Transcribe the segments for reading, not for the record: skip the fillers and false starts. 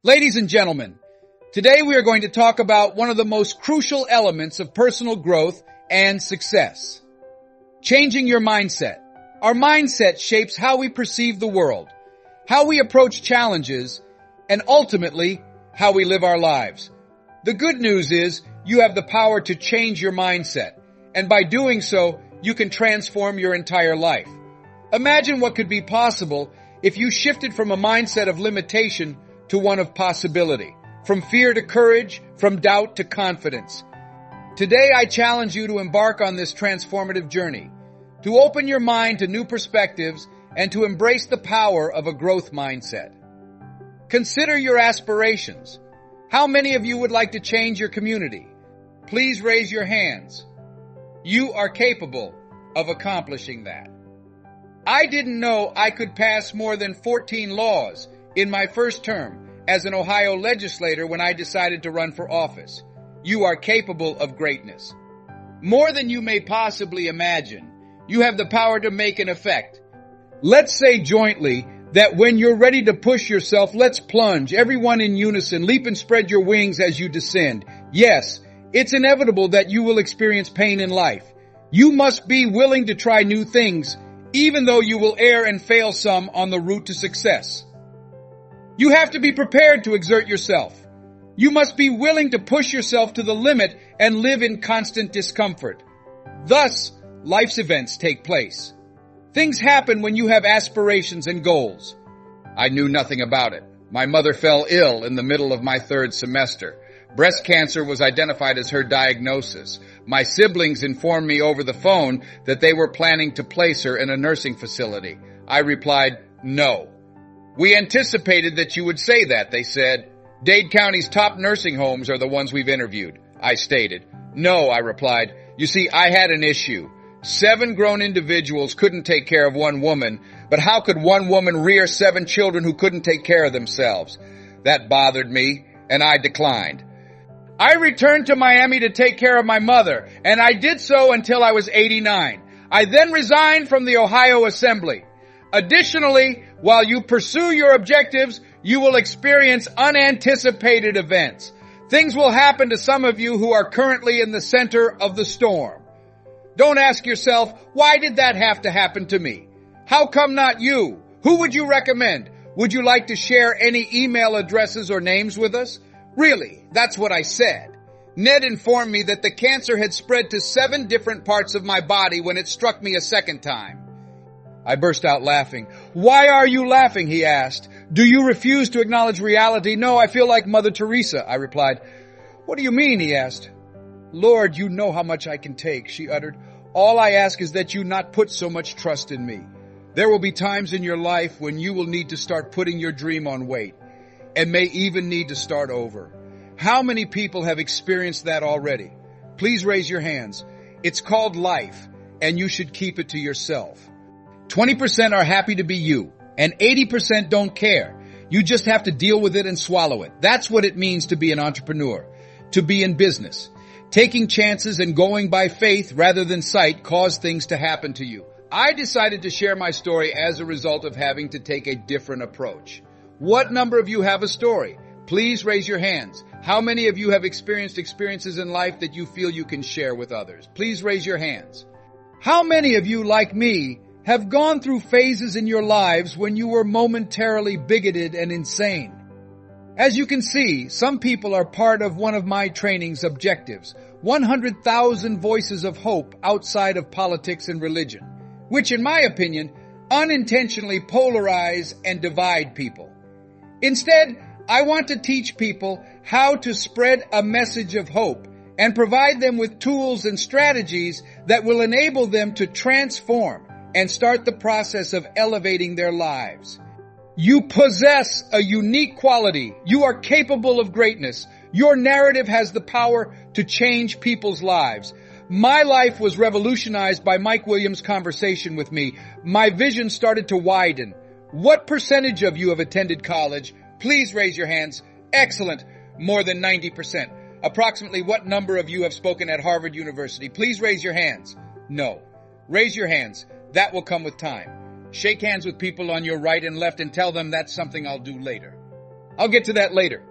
Ladies and gentlemen, today we are going to talk about one of the most crucial elements of personal growth and success. Changing your mindset. Our mindset shapes how we perceive the world, how we approach challenges, and ultimately, how we live our lives. The good news is you have the power to change your mindset, and by doing so, you can transform your entire life. Imagine what could be possible if you shifted from a mindset of limitation to one of possibility, from fear to courage, from doubt to confidence. Today I challenge you to embark on this transformative journey, to open your mind to new perspectives and to embrace the power of a growth mindset. Consider your aspirations. How many of you would like to change your community? Please raise your hands. You are capable of accomplishing that. I didn't know I could pass more than 14 laws in my first term as an Ohio legislator when I decided to run for office. You are capable of greatness. More than you may possibly imagine, you have the power to make an effect. Let's say jointly that when you're ready to push yourself, let's plunge, everyone in unison, leap and spread your wings as you descend. Yes, it's inevitable that you will experience pain in life. You must be willing to try new things, even though you will err and fail some on the route to success. You have to be prepared to exert yourself. You must be willing to push yourself to the limit and live in constant discomfort. Thus, life's events take place. Things happen when you have aspirations and goals. I knew nothing about it. My mother fell ill in the middle of my third semester. Breast cancer was identified as her diagnosis. My siblings informed me over the phone that they were planning to place her in a nursing facility. I replied, no. We anticipated that you would say that, they said. Dade County's top nursing homes are the ones we've interviewed, I stated. No, I replied. You see, I had an issue. 7 grown individuals couldn't take care of one woman, but how could one woman rear 7 children who couldn't take care of themselves? That bothered me, and I declined. I returned to Miami to take care of my mother, and I did so until I was 89. I then resigned from the Ohio Assembly. Additionally, while you pursue your objectives, you will experience unanticipated events. Things will happen to some of you who are currently in the center of the storm. Don't ask yourself, why did that have to happen to me? How come not you? Who would you recommend? Would you like to share any email addresses or names with us? Really, that's what I said. Ned informed me that the cancer had spread to 7 different parts of my body when it struck me a second time. I burst out laughing. Why are you laughing? He asked. Do you refuse to acknowledge reality? No, I feel like Mother Teresa, I replied. What do you mean? He asked. Lord, you know how much I can take, she uttered. All I ask is that you not put so much trust in me. There will be times in your life when you will need to start putting your dream on wait and may even need to start over. How many people have experienced that already? Please raise your hands. It's called life, and you should keep it to yourself. 20% are happy to be you, and 80% don't care. You just have to deal with it and swallow it. That's what it means to be an entrepreneur, to be in business. Taking chances and going by faith rather than sight cause things to happen to you. I decided to share my story as a result of having to take a different approach. What number of you have a story? Please raise your hands. How many of you have experienced experiences in life that you feel you can share with others? Please raise your hands. How many of you, like me, have gone through phases in your lives when you were momentarily bigoted and insane? As you can see, some people are part of one of my training's objectives, 100,000 voices of hope outside of politics and religion, which in my opinion, unintentionally polarize and divide people. Instead, I want to teach people how to spread a message of hope and provide them with tools and strategies that will enable them to transform and start the process of elevating their lives. You possess a unique quality. You are capable of greatness. Your narrative has the power to change people's lives. My life was revolutionized by Mike Williams' conversation with me. My vision started to widen. What percentage of you have attended college? Please raise your hands. Excellent. More than 90%. Approximately what number of you have spoken at Harvard University? Please raise your hands. No. Raise your hands. That will come with time. Shake hands with people on your right and left and tell them that's something I'll do later. I'll get to that later.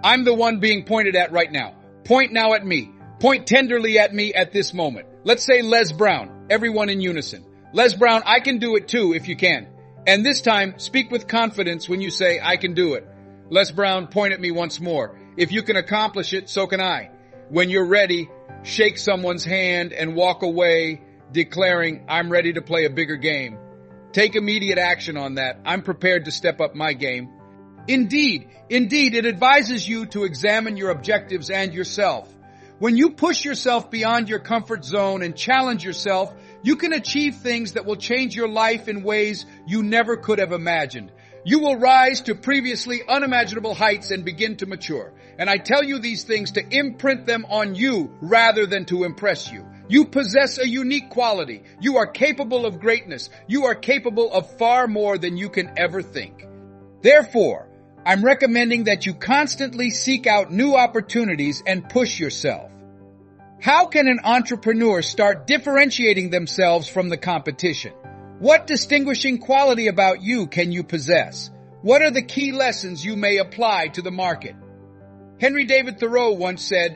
I'm the one being pointed at right now. Point now at me. Point tenderly at me at this moment. Let's say Les Brown, everyone in unison. Les Brown, I can do it too if you can. And this time, speak with confidence when you say, I can do it. Les Brown, point at me once more. If you can accomplish it, so can I. When you're ready, shake someone's hand and walk away, declaring, I'm ready to play a bigger game. Take immediate action on that. I'm prepared to step up my game. Indeed, it advises you to examine your objectives and yourself. When you push yourself beyond your comfort zone and challenge yourself, you can achieve things that will change your life in ways you never could have imagined. You will rise to previously unimaginable heights and begin to mature. And I tell you these things to imprint them on you rather than to impress you. You possess a unique quality. You are capable of greatness. You are capable of far more than you can ever think. Therefore, I'm recommending that you constantly seek out new opportunities and push yourself. How can an entrepreneur start differentiating themselves from the competition? What distinguishing quality about you can you possess? What are the key lessons you may apply to the market? Henry David Thoreau once said,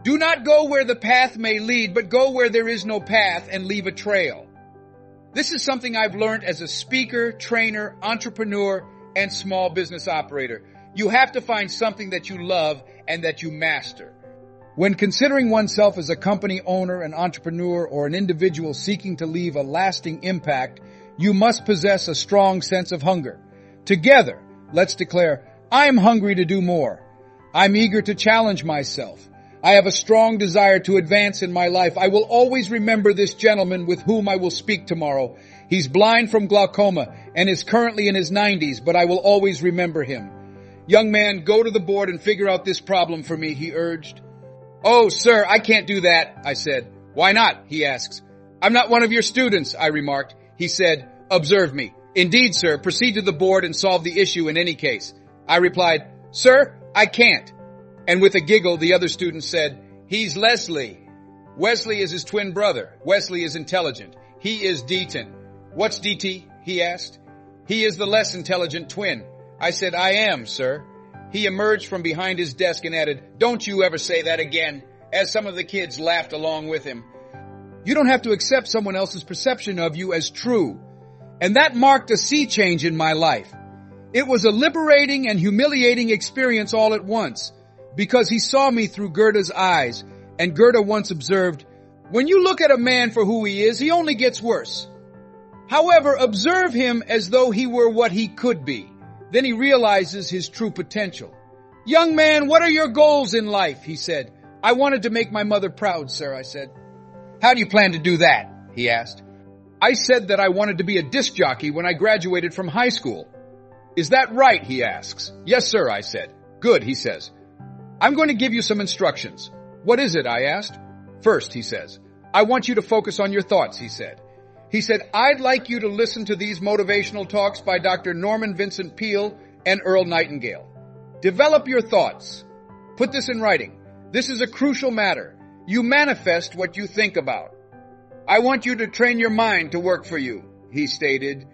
"Do not go where the path may lead, but go where there is no path and leave a trail." This is something I've learned as a speaker, trainer, entrepreneur, and small business operator. You have to find something that you love and that you master. When considering oneself as a company owner, an entrepreneur, or an individual seeking to leave a lasting impact, you must possess a strong sense of hunger. Together, let's declare, I'm hungry to do more. I'm eager to challenge myself. I have a strong desire to advance in my life. I will always remember this gentleman with whom I will speak tomorrow. He's blind from glaucoma and is currently in his 90s, but I will always remember him. Young man, go to the board and figure out this problem for me, he urged. Oh, sir, I can't do that, I said. Why not? He asks. I'm not one of your students, I remarked. He said, observe me. Indeed, sir, proceed to the board and solve the issue in any case. I replied, sir, I can't. And with a giggle, the other student said, he's Leslie. Wesley is his twin brother. Wesley is intelligent. He is Deaton. What's DT? He asked. He is the less intelligent twin. I said, I am, sir. He emerged from behind his desk and added, don't you ever say that again, as some of the kids laughed along with him. You don't have to accept someone else's perception of you as true. And that marked a sea change in my life. It was a liberating and humiliating experience all at once, because he saw me through Goethe's eyes, and Goethe once observed, when you look at a man for who he is, he only gets worse. However, observe him as though he were what he could be. Then he realizes his true potential. Young man, what are your goals in life? He said. I wanted to make my mother proud, sir, I said. How do you plan to do that? He asked. I said that I wanted to be a disc jockey when I graduated from high school. Is that right? He asks. Yes, sir, I said. Good, he says. I'm going to give you some instructions. What is it? I asked. First, he says, I want you to focus on your thoughts, he said. He said, I'd like you to listen to these motivational talks by Dr. Norman Vincent Peale and Earl Nightingale. Develop your thoughts. Put this in writing. This is a crucial matter. You manifest what you think about. I want you to train your mind to work for you, he stated.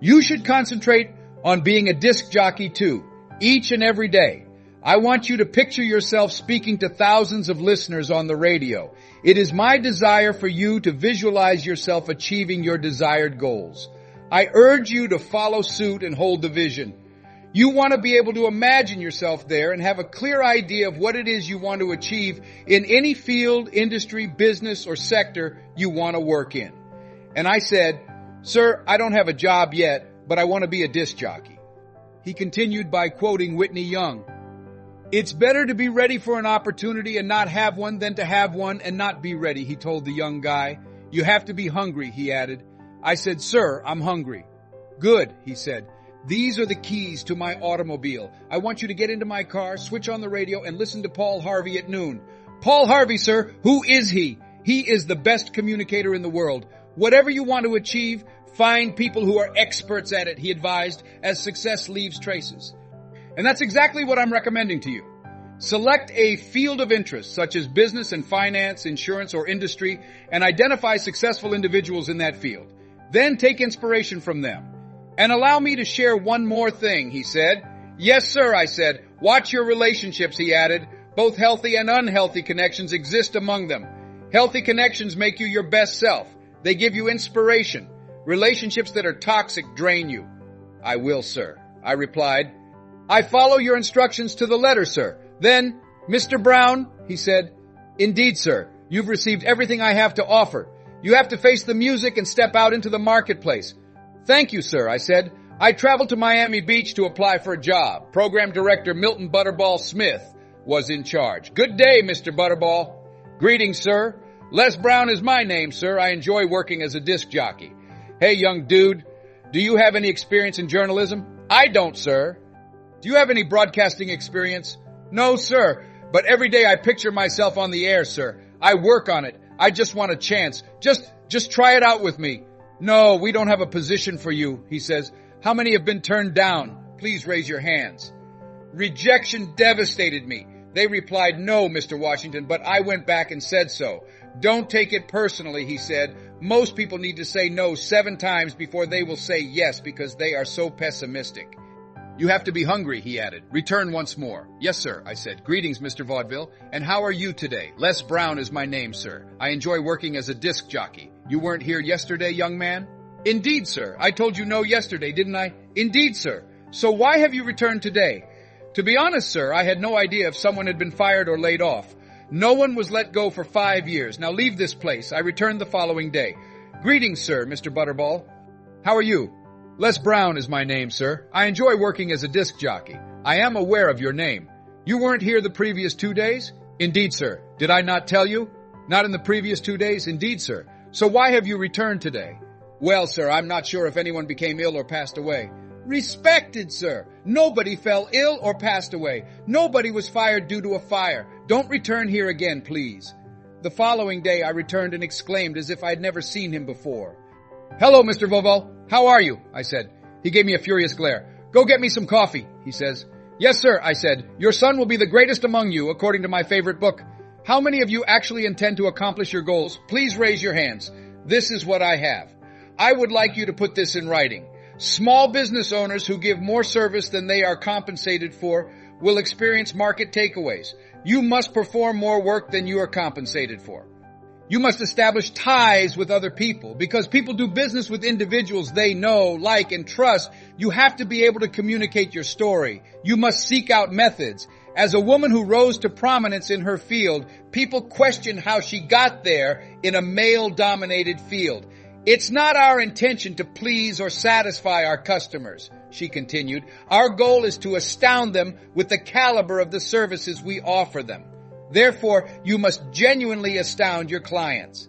You should concentrate on being a disc jockey too, each and every day. I want you to picture yourself speaking to thousands of listeners on the radio. It is my desire for you to visualize yourself achieving your desired goals. I urge you to follow suit and hold the vision. You want to be able to imagine yourself there and have a clear idea of what it is you want to achieve in any field, industry, business, or sector you want to work in. And I said, sir, I don't have a job yet, but I want to be a disc jockey. He continued by quoting Whitney Young. It's better to be ready for an opportunity and not have one than to have one and not be ready, he told the young guy. You have to be hungry, he added. I said, sir, I'm hungry. Good, he said. These are the keys to my automobile. I want you to get into my car, switch on the radio, and listen to Paul Harvey at noon. Paul Harvey, sir, who is he? He is the best communicator in the world. Whatever you want to achieve, find people who are experts at it, he advised, as success leaves traces. And that's exactly what I'm recommending to you. Select a field of interest, such as business and finance, insurance, or industry, and identify successful individuals in that field. Then take inspiration from them. And allow me to share one more thing, he said. Yes, sir, I said. Watch your relationships, he added. Both healthy and unhealthy connections exist among them. Healthy connections make you your best self. They give you inspiration. Relationships that are toxic drain you. I will, sir, I replied. I follow your instructions to the letter, sir. Then, Mr. Brown, he said. Indeed, sir. You've received everything I have to offer. You have to face the music and step out into the marketplace. Thank you, sir, I said. I traveled to Miami Beach to apply for a job. Program Director Milton Butterball Smith was in charge. Good day, Mr. Butterball. Greetings, sir. Les Brown is my name, sir. I enjoy working as a disc jockey. Hey, young dude, do you have any experience in journalism? I don't, sir. Do you have any broadcasting experience? No, sir. But every day I picture myself on the air, sir. I work on it. I just want a chance. Just try it out with me. No, we don't have a position for you, he says. How many have been turned down? Please raise your hands. Rejection devastated me. They replied, no, Mr. Washington, but I went back and said so. Don't take it personally, he said. Most people need to say no 7 times before they will say yes because they are so pessimistic. You have to be hungry, he added. Return once more. Yes, sir, I said. Greetings, Mr. Vaudeville. And how are you today? Les Brown is my name, sir. I enjoy working as a disc jockey. You weren't here yesterday, young man? Indeed, sir. I told you no yesterday, didn't I? Indeed, sir. So why have you returned today? To be honest, sir, I had no idea if someone had been fired or laid off. No one was let go for 5 years. Now leave this place. I returned the following day. Greetings, sir, Mr. Butterball. How are you? Les Brown is my name, sir. I enjoy working as a disc jockey. I am aware of your name. You weren't here the previous 2 days? Indeed, sir. Did I not tell you? Not in the previous 2 days? Indeed, sir. So why have you returned today? Well, sir, I'm not sure if anyone became ill or passed away. Respected, sir. Nobody fell ill or passed away. Nobody was fired due to a fire. Don't return here again, please. The following day I returned and exclaimed as if I'd never seen him before. Hello, Mr. Vaudeville. How are you? I said. He gave me a furious glare. Go get me some coffee, he says. Yes, sir, I said. Your son will be the greatest among you, according to my favorite book. How many of you actually intend to accomplish your goals? Please raise your hands. This is what I have. I would like you to put this in writing. Small business owners who give more service than they are compensated for will experience market takeaways. You must perform more work than you are compensated for. You must establish ties with other people because people do business with individuals they know, like, and trust. You have to be able to communicate your story. You must seek out methods. As a woman who rose to prominence in her field, people question how she got there in a male-dominated field. It's not our intention to please or satisfy our customers, she continued. Our goal is to astound them with the caliber of the services we offer them. Therefore, you must genuinely astound your clients.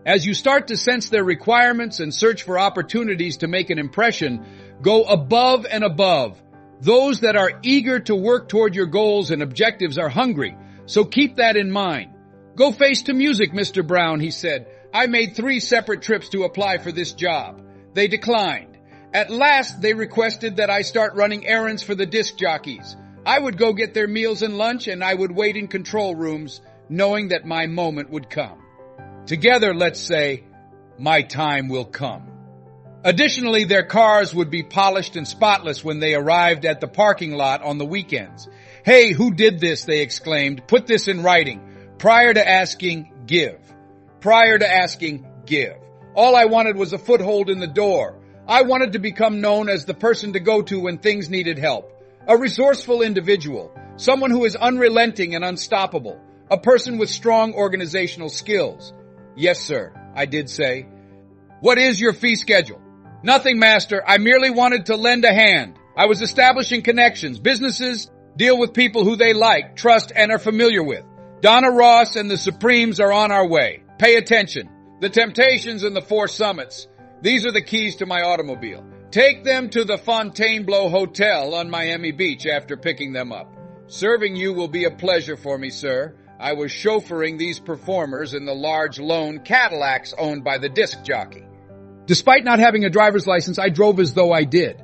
As you start to sense their requirements and search for opportunities to make an impression, go above and above. Those that are eager to work toward your goals and objectives are hungry, so keep that in mind. Go face to music, Mr. Brown, he said. I made 3 separate trips to apply for this job. They declined. At last, they requested that I start running errands for the disc jockeys. I would go get their meals and lunch, and I would wait in control rooms, knowing that my moment would come. Together, let's say, my time will come. Additionally, their cars would be polished and spotless when they arrived at the parking lot on the weekends. Hey, who did this? They exclaimed. Put this in writing. Prior to asking, give. Prior to asking, give. All I wanted was a foothold in the door. I wanted to become known as the person to go to when things needed help. A resourceful individual, someone who is unrelenting and unstoppable, a person with strong organizational skills. Yes, sir, I did say. What is your fee schedule? Nothing, master. I merely wanted to lend a hand. I was establishing connections. Businesses deal with people who they like, trust, and are familiar with. Donna Ross and the Supremes are on our way. Pay attention. The Temptations and the 4 Summits. These are the keys to my automobile. Take them to the Fontainebleau Hotel on Miami Beach after picking them up. Serving you will be a pleasure for me, sir. I was chauffeuring these performers in the large lone Cadillacs owned by the disc jockey. Despite not having a driver's license, I drove as though I did.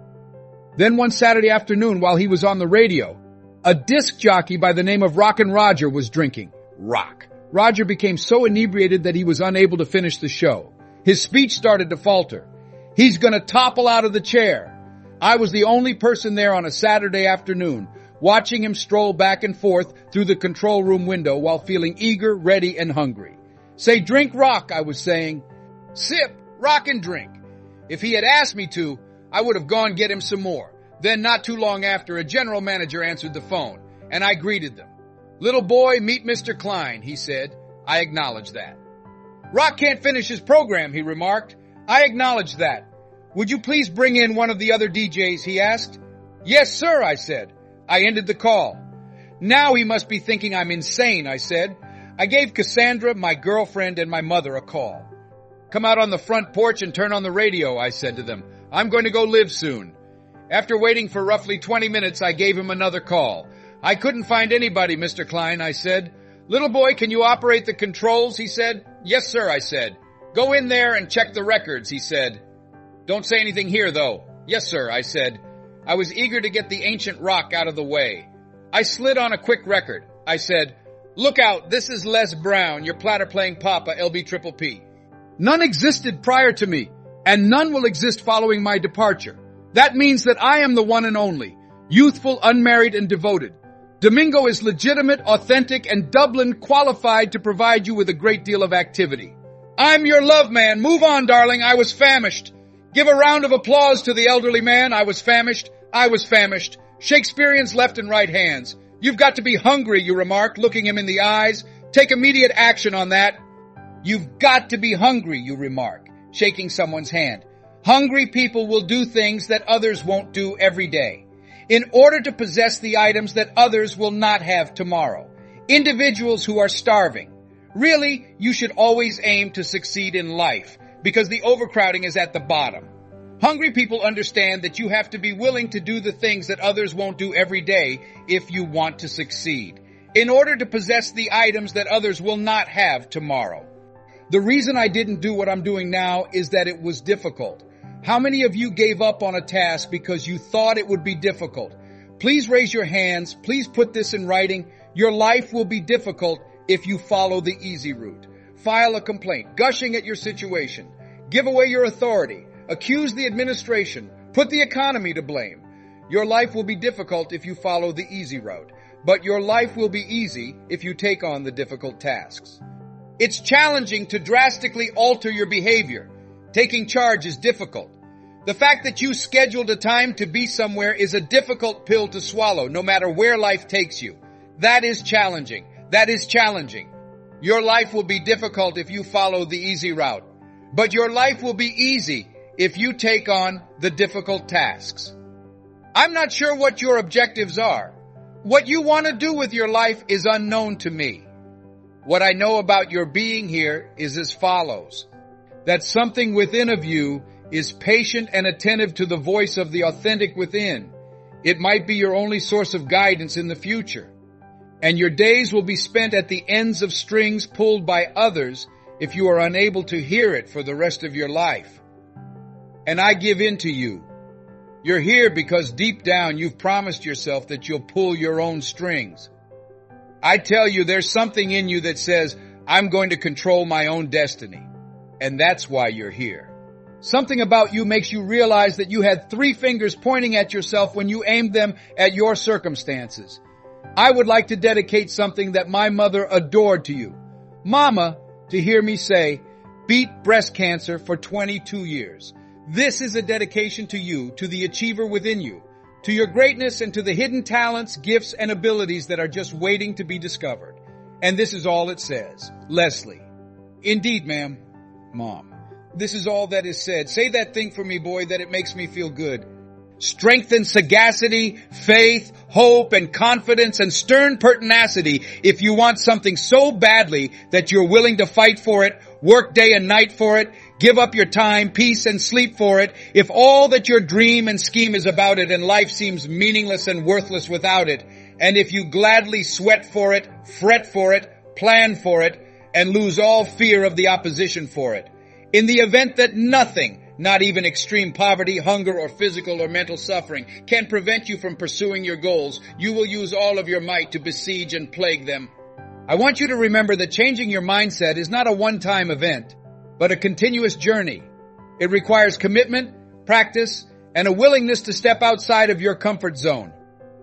Then one Saturday afternoon, while he was on the radio, a disc jockey by the name of Rockin' Roger was drinking. Rock. Roger became so inebriated that he was unable to finish the show. His speech started to falter. He's gonna topple out of the chair. I was the only person there on a Saturday afternoon, watching him stroll back and forth through the control room window while feeling eager, ready, and hungry. Say, drink rock, I was saying. Sip, rock and drink. If he had asked me to, I would have gone get him some more. Then not too long after, a general manager answered the phone, and I greeted them. Little boy, meet Mr. Klein, he said. I acknowledged that. Rock can't finish his program, he remarked. I acknowledged that. Would you please bring in one of the other DJs, he asked. Yes, sir, I said. I ended the call. Now he must be thinking I'm insane, I said. I gave Cassandra, my girlfriend, and my mother a call. Come out on the front porch and turn on the radio, I said to them. I'm going to go live soon. After waiting for roughly 20 minutes, I gave him another call. I couldn't find anybody, Mr. Klein, I said. Little boy, can you operate the controls, he said. Yes, sir, I said. Go in there and check the records, he said. Don't say anything here, though. Yes, sir, I said. I was eager to get the ancient rock out of the way. I slid on a quick record. I said, look out, this is Les Brown, your platter playing papa, LB Triple P. None existed prior to me, and none will exist following my departure. That means that I am the one and only, youthful, unmarried, and devoted. Domingo is legitimate, authentic, and Dublin qualified to provide you with a great deal of activity. I'm your love man. Move on, darling. I was famished. Give a round of applause to the elderly man. I was famished. I was famished. Shakespearean's left and right hands. You've got to be hungry, you remark, looking him in the eyes. Take immediate action on that. You've got to be hungry, you remark, shaking someone's hand. Hungry people will do things that others won't do every day, in order to possess the items that others will not have tomorrow. Individuals who are starving. Really, you should always aim to succeed in life, because the overcrowding is at the bottom. Hungry people understand that you have to be willing to do the things that others won't do every day if you want to succeed, in order to possess the items that others will not have tomorrow. The reason I didn't do what I'm doing now is that it was difficult. How many of you gave up on a task because you thought it would be difficult? Please raise your hands. Please put this in writing. Your life will be difficult if you follow the easy route. File a complaint, gushing at your situation. Give away your authority. Accuse the administration. Put the economy to blame. Your life will be difficult if you follow the easy route. But your life will be easy if you take on the difficult tasks. It's challenging to drastically alter your behavior. Taking charge is difficult. The fact that you scheduled a time to be somewhere is a difficult pill to swallow, no matter where life takes you. That is challenging. That is challenging. Your life will be difficult if you follow the easy route. But your life will be easy if you take on the difficult tasks. I'm not sure what your objectives are. What you want to do with your life is unknown to me. What I know about your being here is as follows. That something within of you is patient and attentive to the voice of the authentic within. It might be your only source of guidance in the future. And your days will be spent at the ends of strings pulled by others if you are unable to hear it for the rest of your life. And I give in to you. You're here because deep down you've promised yourself that you'll pull your own strings. I tell you, there's something in you that says, I'm going to control my own destiny. And that's why you're here. Something about you makes you realize that you had 3 fingers pointing at yourself when you aimed them at your circumstances. I would like to dedicate something that my mother adored to you. Mama, to hear me say, beat breast cancer for 22 years. This is a dedication to you, to the achiever within you, to your greatness and to the hidden talents, gifts, and abilities that are just waiting to be discovered. And this is all it says. Leslie. Indeed, ma'am. Mom. This is all that is said. Say that thing for me, boy, that it makes me feel good. Strength and sagacity, faith, hope, and confidence, and stern pertinacity if you want something so badly that you're willing to fight for it, work day and night for it, give up your time, peace, and sleep for it, if all that your dream and scheme is about it and life seems meaningless and worthless without it, and if you gladly sweat for it, fret for it, plan for it, and lose all fear of the opposition for it. In the event that nothing, not even extreme poverty, hunger, or physical or mental suffering, can prevent you from pursuing your goals, you will use all of your might to besiege and plague them. I want you to remember that changing your mindset is not a one-time event, but a continuous journey. It requires commitment, practice, and a willingness to step outside of your comfort zone.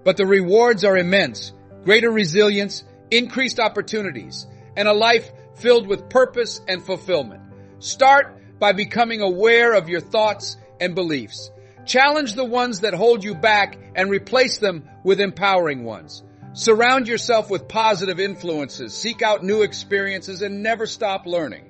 But the rewards are immense: greater resilience, increased opportunities, and a life filled with purpose and fulfillment. Start by becoming aware of your thoughts and beliefs. Challenge the ones that hold you back and replace them with empowering ones. Surround yourself with positive influences, seek out new experiences, and never stop learning.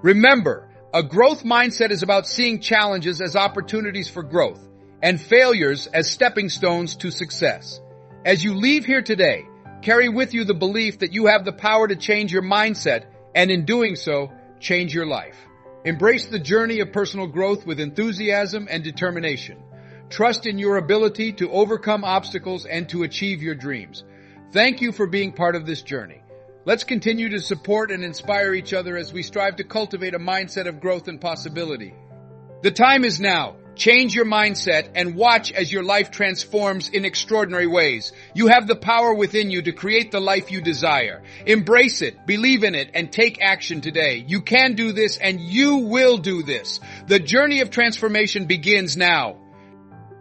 Remember, a growth mindset is about seeing challenges as opportunities for growth and failures as stepping stones to success. As you leave here today, carry with you the belief that you have the power to change your mindset and in doing so, change your life. Embrace the journey of personal growth with enthusiasm and determination. Trust in your ability to overcome obstacles and to achieve your dreams. Thank you for being part of this journey. Let's continue to support and inspire each other as we strive to cultivate a mindset of growth and possibility. The time is now. Change your mindset and watch as your life transforms in extraordinary ways. You have the power within you to create the life you desire. Embrace it, believe in it, and take action today. You can do this and you will do this. The journey of transformation begins now.